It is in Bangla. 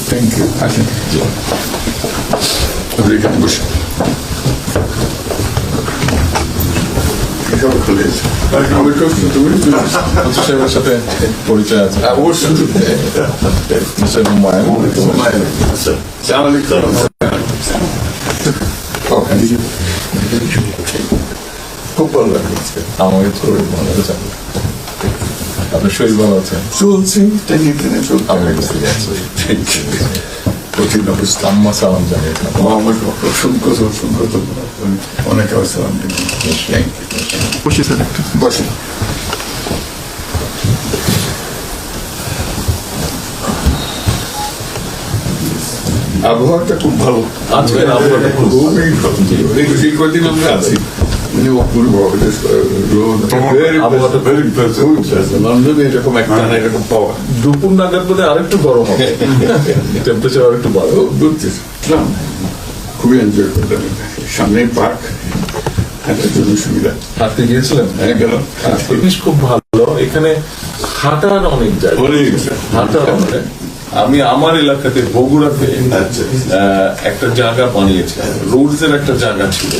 Thank you. আসেন এখানে বসে সাথে পরিচয় আছে অবশ্যই। খুব ভালো লাগছে। আমাকে শরীর ভালো আছে, আপনার শরীর ভালো আছে? চলছি টেনে টেনে চলছে। আমি বুঝতে পারছি। কঠিন অবস্থা। আম্মা সালাম জানিয়ে আমার অসংখ্য অসংখ্য ধন্যবাদ। অনেক আসসালাম। বসে স্যার একটু বসে। আবহাওয়াটা খুব ভালো। আজকের আবহাওয়াটা খুবই ভালো। এই কদিন আমরা আছি অপূর্ব লন্ডনে এরকম একটা এরকম পাওয়া। দুপুর নাগাদ বলে আরেকটু গরম হবে, টেম্পারেচার আরেকটু বাড়বে। বুঝছিলাম, খুবই এনজয় করলাম। সামনে পার্ক, হাঁটার জন্য সুবিধা। হাঁটতে গিয়েছিলেন? হ্যাঁ গেলাম। জিনিস খুব ভালো, এখানে হাঁটার অনেক জায়গা, হাঁটার অনেক। আমি আমার এলাকাতে বগুড়াতে একটা জায়গা বানিয়েছি, রোডস এর একটা জায়গা ছিল।